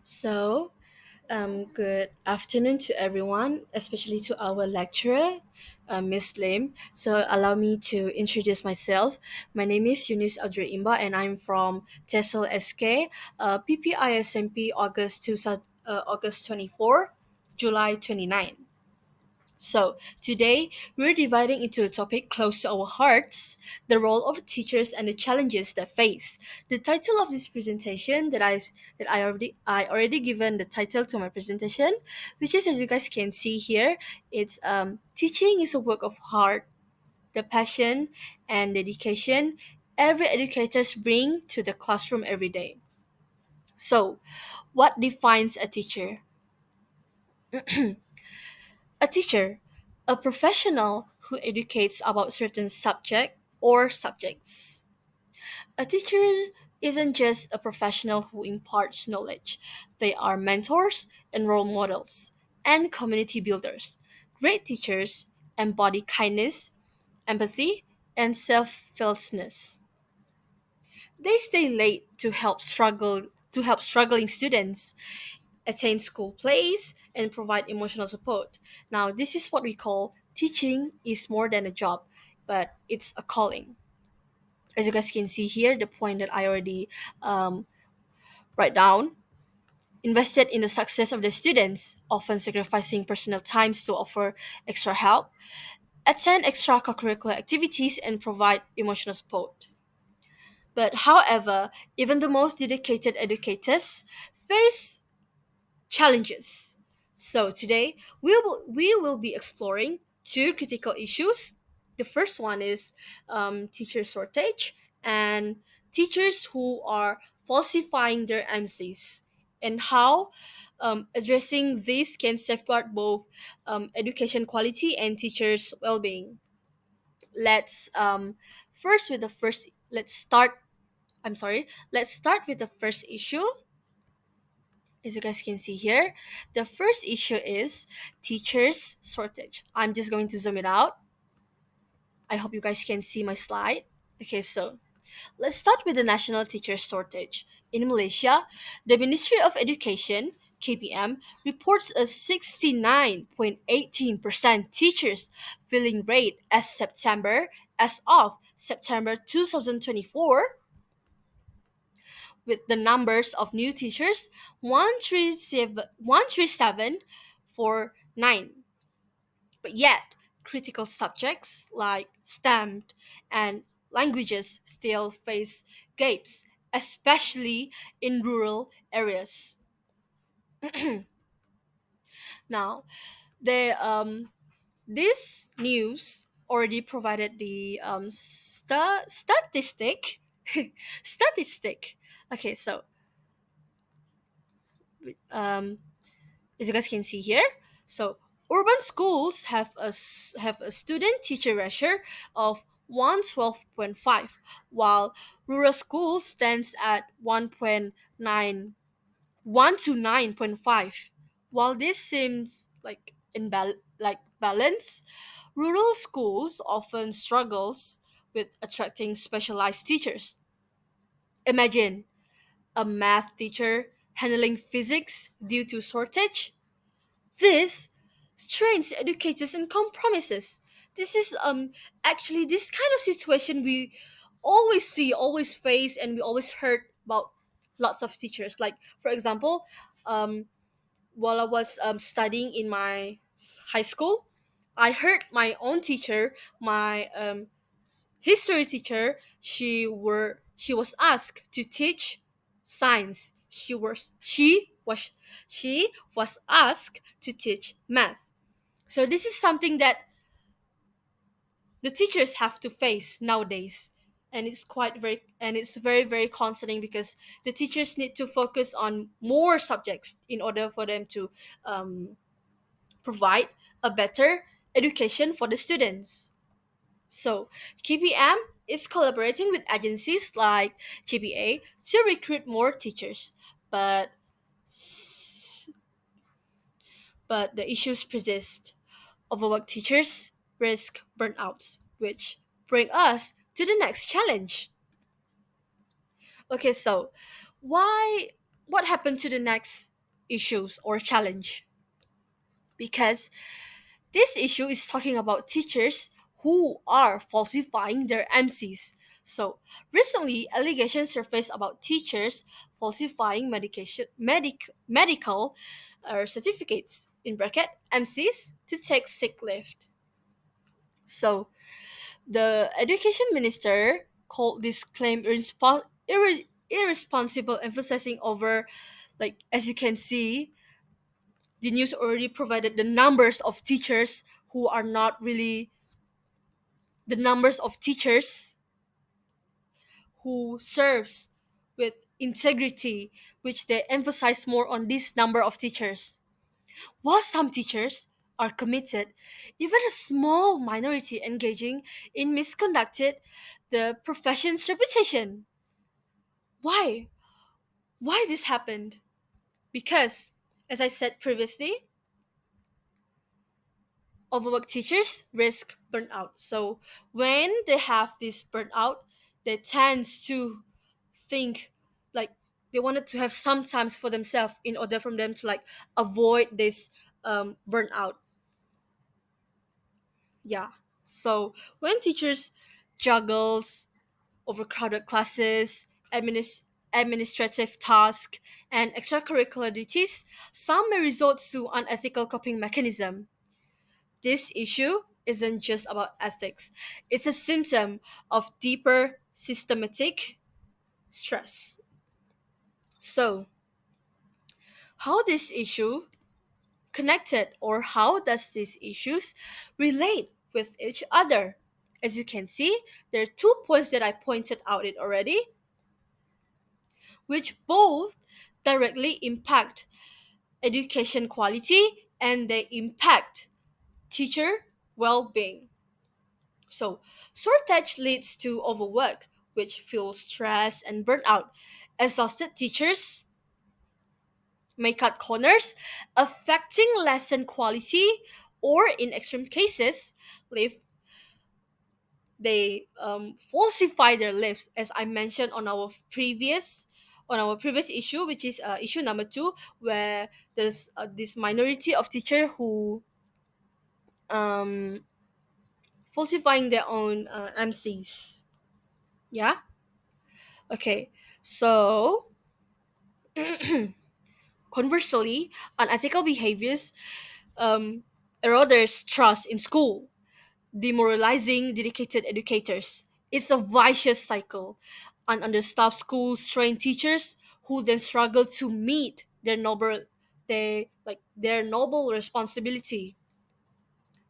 So, good afternoon to everyone, especially to our lecturer, Miss Lim. So, allow me to introduce myself. My name is Eunice Audrey Imba, and I'm from TESOL SK, PPISMP August 24, July 29. So, today we're dividing into a topic close to our hearts, the role of teachers and the challenges they face. The title of this presentation that I already given the title to my presentation, which is, as you guys can see here, it's teaching is a work of heart, the passion and dedication every educators bring to the classroom every day. So, what defines a teacher? A teacher, a professional who educates about certain subject or subjects. A teacher isn't just a professional who imparts knowledge. They are mentors and role models and community builders. Great teachers embody kindness, empathy, and selflessness. They stay late to help struggling students attend school plays, and provide emotional support. Now, this is what we call teaching is more than a job, but it's a calling. As you guys can see here, the point that I already um, write down. Invested in the success of the students, often sacrificing personal times to offer extra help, attend extracurricular activities, and provide emotional support. But however, even the most dedicated educators face challenges. So today we will be exploring two critical issues. The first one is teacher shortage and teachers who are falsifying their MCs, and how addressing this can safeguard both education quality and teachers' well-being. Let's first with the first. Let's start. I'm sorry. Let's start with the first issue. As you guys can see here, the first issue is teachers shortage. I'm just going to zoom it out. I hope you guys can see my slide. Okay, so let's start with the national teacher shortage. In Malaysia, the Ministry of Education, KPM, reports a 69.18% teachers filling rate as of September 2024, with the numbers of new teachers 13749. But yet, critical subjects like STEM and languages still face gaps, especially in rural areas. Now, the this news already provided the statistic. Statistic. Okay, so um, as you guys can see here. So urban schools have a student teacher ratio of 112.5, while rural schools stands at 1.9 to 9.5. While this seems like balance, rural schools often struggles with attracting specialized teachers. Imagine a math teacher handling physics due to shortage. This strains educators and compromises. This is actually this kind of situation we always see, always face, and we always heard about lots of teachers. Like for example, um, while I was studying in my high school, I heard my own teacher, my history teacher, she was asked to teach science. She was asked to teach math. So this is something that the teachers have to face nowadays, and it's very concerning because the teachers need to focus on more subjects in order for them to um, provide a better education for the students. So, KPM is collaborating with agencies like GPA to recruit more teachers, but but the issues persist. Overworked teachers risk burnouts, which bring us to the next challenge. Okay, so why? what happened to the next issues or challenge? Because this issue is talking about teachers who are falsifying their MCs. So, recently, allegations surfaced about teachers falsifying medical certificates in bracket MCs to take sick leave. So, the education minister called this claim irresponsible, emphasizing over, like, as you can see, the news already provided the numbers of teachers who are not really the numbers of teachers who serves with integrity, which they emphasize more on this number of teachers. While some teachers are committed, even a small minority engaging in misconducted the profession's reputation. Why? Why this happened? Because, as I said previously, overworked teachers risk burnout. So when they have this burnout, they tend to think like they wanted to have some times for themselves in order for them to like avoid this burnout. Yeah. So when teachers juggles overcrowded classes, administrative tasks, and extracurricular duties, some may resort to unethical coping mechanism. This issue isn't just about ethics, it's a symptom of deeper systematic stress. So, how this issue connected or how does these issues relate with each other? As you can see, there are 2 points that I pointed out it already, which both directly impact education quality and they impact teacher well-being. So, shortage leads to overwork, which fuels stress and burnout. Exhausted teachers may cut corners, affecting lesson quality, or in extreme cases, leave they falsify their lives, as I mentioned on our previous issue, which is issue number 2, where there's this minority of teacher who um, falsifying their own MCs. Yeah. Okay, so conversely, unethical behaviors um, erodes trust in school, demoralizing dedicated educators. It's a vicious cycle. An understaffed schools train teachers who then struggle to meet their noble responsibility.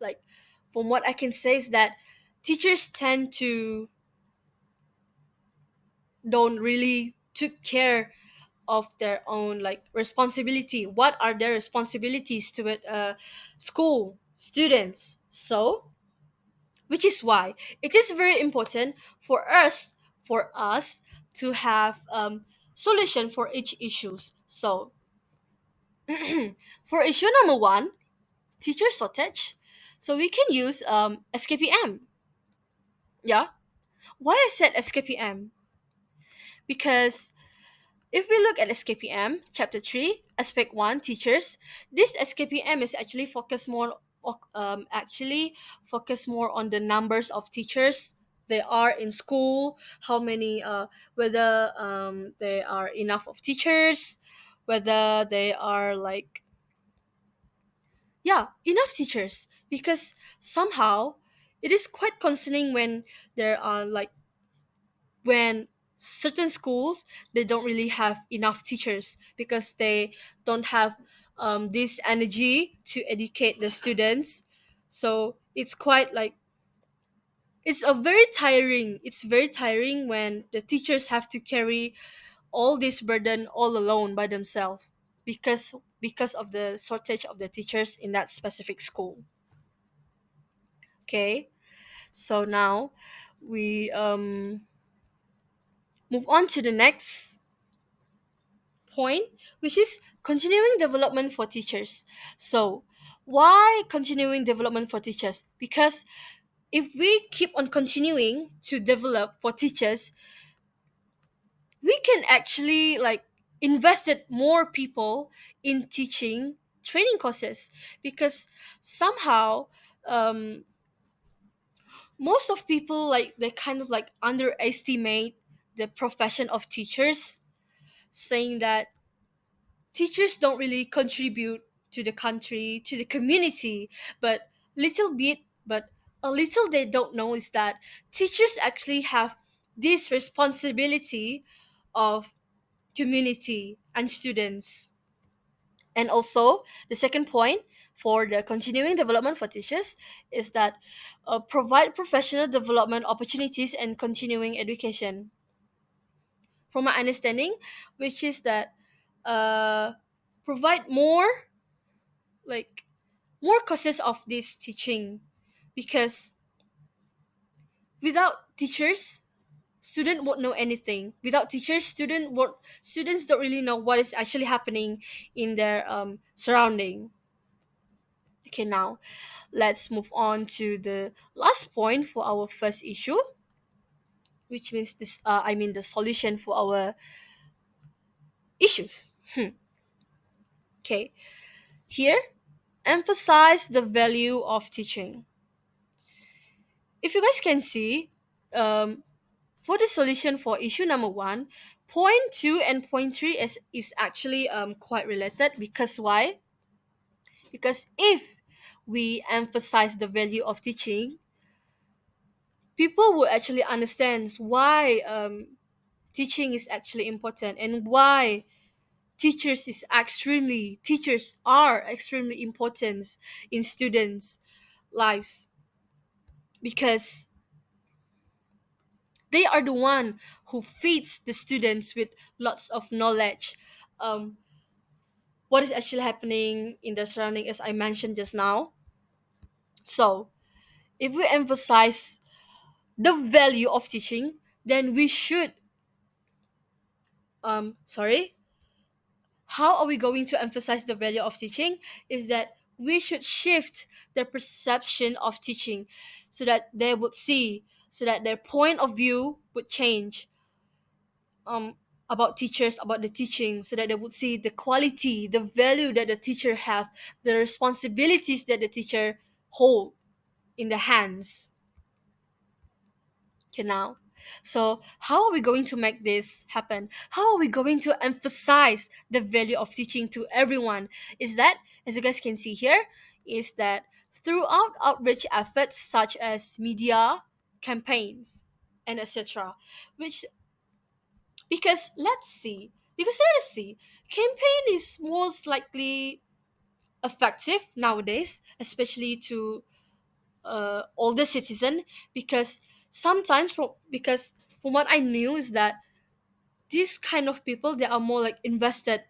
Like from what I can say is that teachers tend to don't really took care of their own like responsibility. What are their responsibilities to it school students? So which is why it is very important for us to have solution for each issues. So for issue number 1, teacher shortage, so we can use skpm. Yeah, why I said skpm? Because if we look at SKPM, Chapter 3, Aspect 1, Teachers, this SKPM is actually focus more on the numbers of teachers they are in school, how many, whether they are enough of teachers, whether they are like, yeah, enough teachers. Because somehow it is quite concerning when there are like when certain schools they don't really have enough teachers because they don't have this energy to educate the students. So it's quite like it's very tiring when the teachers have to carry all this burden all alone by themselves because of the shortage of the teachers in that specific school. Okay, so now we move on to the next point, which is continuing development for teachers. So, why continuing development for teachers? Because if we keep on continuing to develop for teachers, we can actually like invested more people in teaching training courses, because somehow um, most of people like they kind of like underestimate the profession of teachers, saying that teachers don't really contribute to the country, to the community, but little bit, but a little they don't know is that teachers actually have this responsibility of community and students. And also, the second point for the continuing development for teachers is that provide professional development opportunities and continuing education. From my understanding, which is that uh, provide like more courses of this teaching, because without teachers student won't know anything. Without teachers students don't really know what is actually happening in their surrounding. Okay, now let's move on to the last point for our first issue, which means this I mean the solution for our issues. Okay, here emphasize the value of teaching. If you guys can see, um, for the solution for issue number one, point two and point three is actually quite related, because why? Because if we emphasize the value of teaching, people will actually understand why teaching is actually important, and why teachers are extremely important in students lives, because they are the one who feeds the students with lots of knowledge, um, what is actually happening in the surrounding, as I mentioned just now. So if we emphasize the value of teaching, then we should sorry how are we going to emphasize the value of teaching, is that we should shift the perception of teaching, so that they would see, so that their point of view would change um about teachers, about the teaching, so that they would see the quality, the value that the teacher have, the responsibilities that the teacher hold in the hands. Okay, now, so how are we going to make this happen? How are we going to emphasize the value of teaching to everyone? Is that, as you guys can see here, is that throughout outreach efforts such as media campaigns and etc. Which, because let's see, campaign is most likely effective nowadays, especially to older citizen, because because from what I knew is that these kind of people, they are more like invested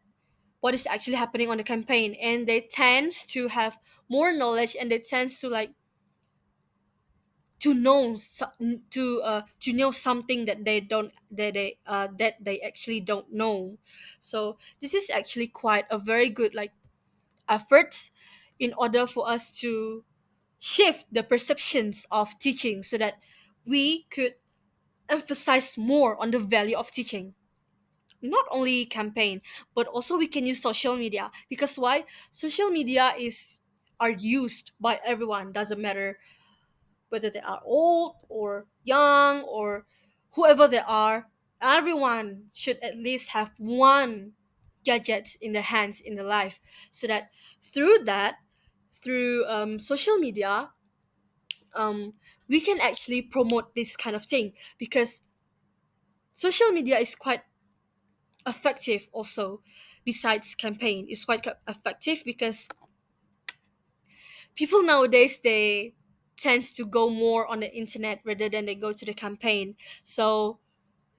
what is actually happening on the campaign, and they tends to have more knowledge, and they tends to like to know to know something that they don't that they actually don't know. So this is actually quite a very good like efforts in order for us to shift the perceptions of teaching, so that we could emphasize more on the value of teaching. Not only campaign, but also we can use social media, because why? Social media is are used by everyone, doesn't matter whether they are old or young or whoever they are. Everyone should at least have one gadget in their hands in their life, so that through that, through social media, um, we can actually promote this kind of thing, because social media is quite effective also. Besides campaign, it's quite effective, because people nowadays they tends to go more on the internet rather than they go to the campaign. So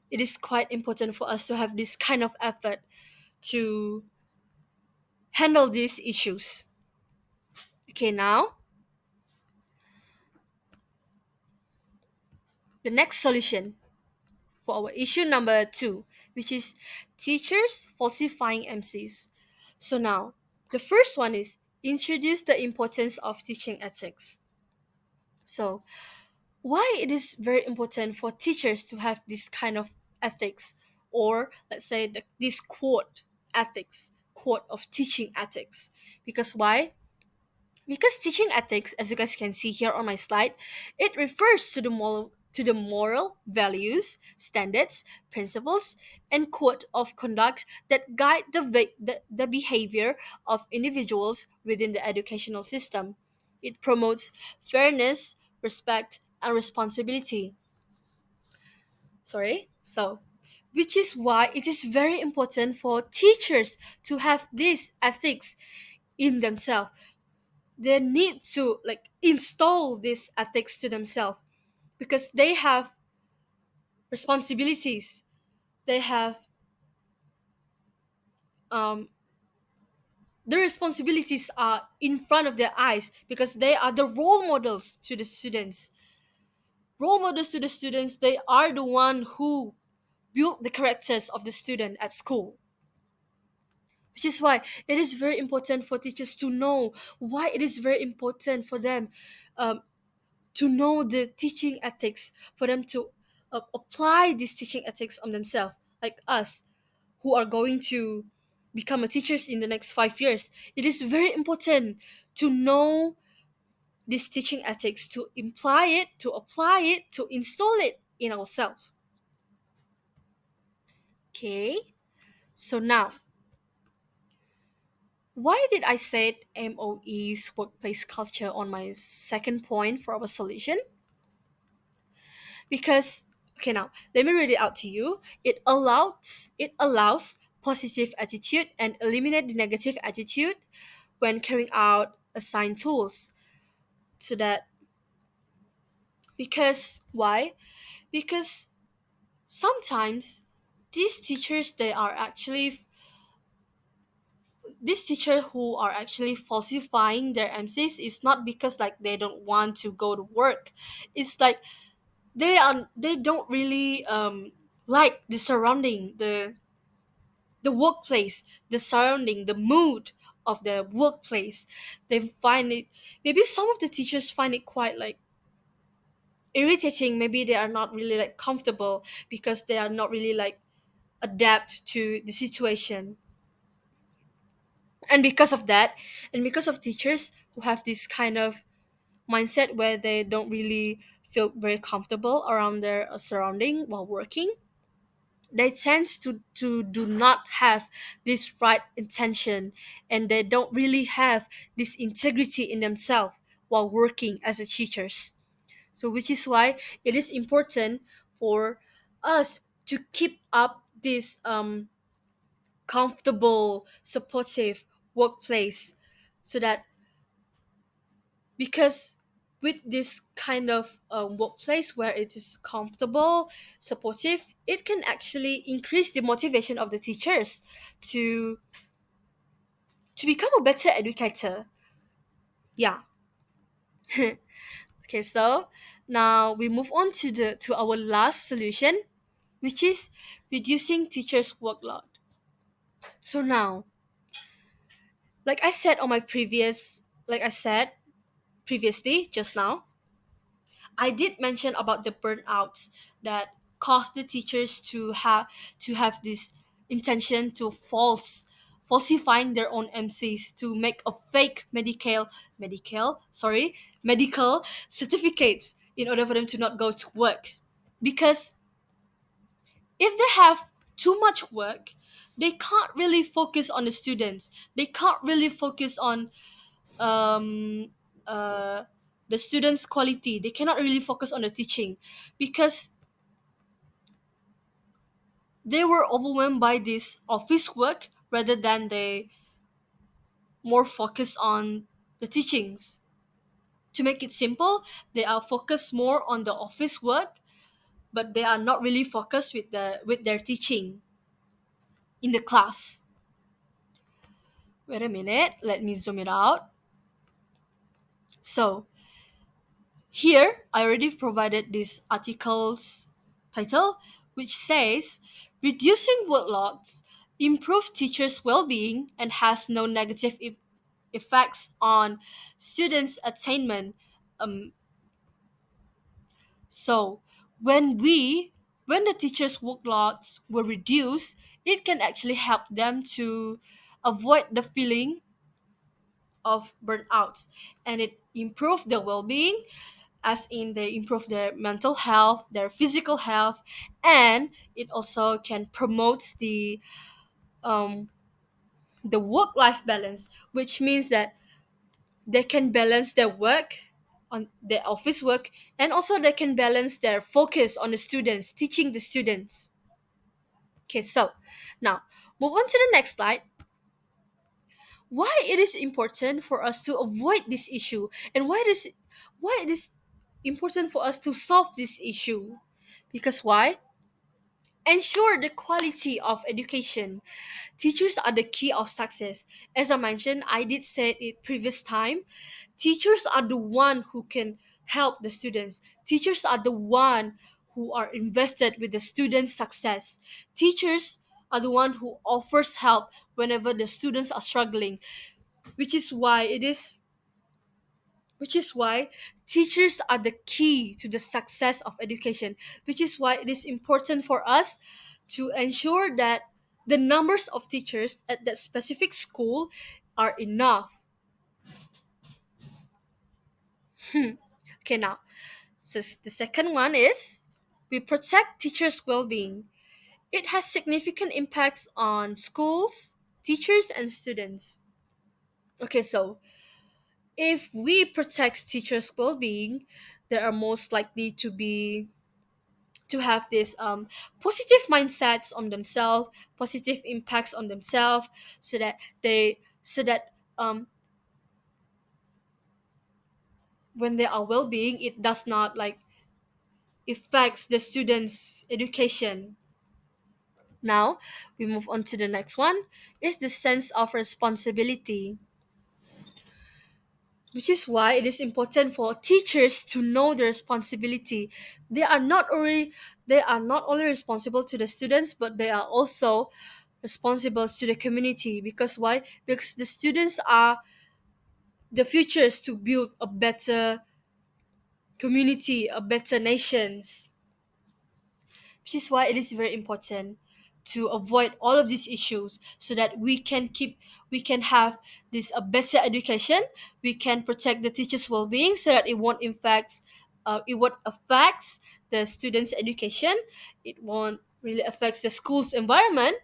it is quite important for us to have this kind of effort to handle these issues. Okay, now the next solution for our issue number two, which is teachers falsifying MCs. So now, the first one is introduce the importance of teaching ethics. So, why it is very important for teachers to have this kind of ethics, or let's say this quote ethics, quote of teaching ethics. Because why? Because teaching ethics, as you guys can see here on my slide, it refers to the moral values, standards, principles, and code of conduct that guide the behavior of individuals within the educational system. It promotes fairness, respect, and responsibility. Sorry. So, which is why it is very important for teachers to have this ethics in themselves. They need to like install this ethics to themselves because they have responsibilities. They have um the responsibilities are in front of their eyes because they are the role models to the students. Role models to the students, they are the one who build the characters of the student at school. Which is why it is very important for teachers to know why it is very important for them um, to know the teaching ethics, for them to apply these teaching ethics on themselves, like us who are going to become a teachers in the next 5 years. It is very important to know this teaching ethics, to imply it, to apply it, to install it in ourselves. Okay, so now why did I say MOE's workplace culture on my second point for our solution? Because okay, now let me read it out to you. It allows positive attitude and eliminate the negative attitude when carrying out assigned tools. So that because why? Because sometimes these teachers they are actually these teachers who are actually falsifying their MCs is not because like they don't want to go to work. It's like they don't really like the surrounding, the workplace, the surrounding, the mood of the workplace. They find it, maybe some of the teachers find it quite like irritating. Maybe they are not really like comfortable because they are not really like adapt to the situation. And because of that, and because of teachers who have this kind of mindset where they don't really feel very comfortable around their surrounding while working, they tend to do not have this right intention, and they don't really have this integrity in themselves while working as a teachers. So which is why it is important for us to keep up this comfortable, supportive workplace, so that because with this kind of workplace where it is comfortable, supportive, it can actually increase the motivation of the teachers to to become a better educator. Yeah. Okay, so now we move on to our last solution, which is reducing teachers workload. So now, like I said on my previous like I said previously just now, I did mention about the burnouts that cause the teachers to have this intention to falsifying their own MCs to make a fake medical certificates in order for them to not go to work. Because if they have too much work, they can't really focus on the students. They can't really focus on um, uh, the students' quality. They cannot really focus on the teaching because they were overwhelmed by this office work rather than they more focus on the teachings. To make it simple, they are focused more on the office work, but they are not really focused with their teaching in the class. Wait a minute, let me zoom it out. So here, I already provided this article's title, which says reducing workloads improve teachers' well-being and has no negative effects on students' attainment. Um, so when we when the teachers' workloads were reduced, it can actually help them to avoid the feeling of burnouts, and it improve their well-being, as in they improve their mental health, their physical health, and it also can promote um, the work-life balance, which means that they can balance their work on their office work, and also they can balance their focus on the students, teaching the students. Okay, so now move on to the next slide. Why it is important for us to avoid this issue, and why it is important for us to solve this issue? Because why? Ensure the quality of education. Teachers are the key of success. As I mentioned, I did say it previous time. Teachers are the one who can help the students. Teachers are the one who are invested with the students' success. Teachers are the one who offers help whenever the students are struggling, which is why it is which is why teachers are the key to the success of education, which is why it is important for us to ensure that the numbers of teachers at that specific school are enough. Okay, now, so the second one is we protect teachers' well-being. It has significant impacts on schools, teachers, and students. Okay, so if we protect teachers' well-being, they are most likely to have this positive mindsets on themselves, positive impacts on themselves, so that when they are well-being, it does not like affects the students' education. Now we move on to the next one, is the sense of responsibility, which is why it is important for teachers to know their responsibility. They are not only responsible to the students, but they are also responsible to the community. Because why? Because the students are the futures to build a better community, a better nations, which is why it is very important to avoid all of these issues, so that we can have this a better education. We can protect the teachers well-being, so that it won't affects the students education, it won't really affects the school's environment.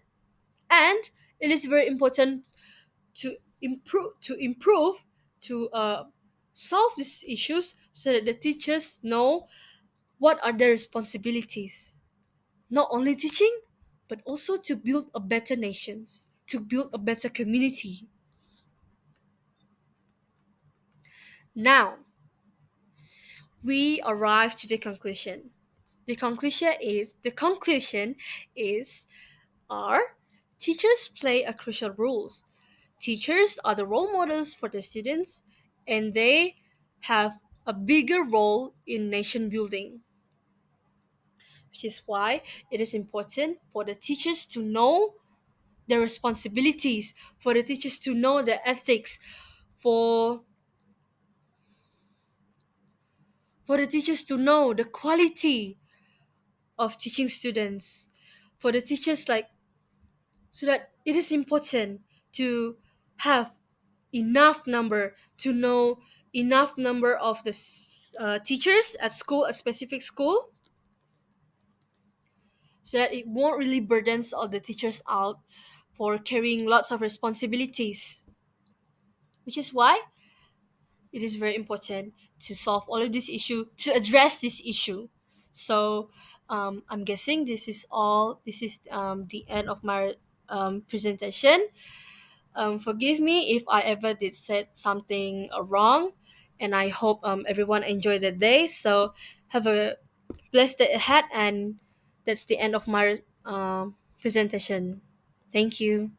And it is very important to improve to solve these issues, so that the teachers know what are their responsibilities, not only teaching, but also to build a better nations, to build a better community. Now we arrive to the conclusion. The conclusion is are teachers play a crucial role. Teachers are the role models for the students, and they have a bigger role in nation building, which is why it is important for the teachers to know the responsibilities, for the teachers to know the ethics, for for the teachers to know the quality of teaching students, for the teachers like, so that it is important to have enough number, to know enough number of the teachers at school, a specific school, so that it won't really burdens all the teachers out for carrying lots of responsibilities, which is why it is very important to solve all of this issue, to address this issue. So I'm guessing this is the end of my presentation. Forgive me if I ever did said something wrong, and I hope everyone enjoyed the day. So have a blessed day ahead, and that's the end of my presentation. Thank you.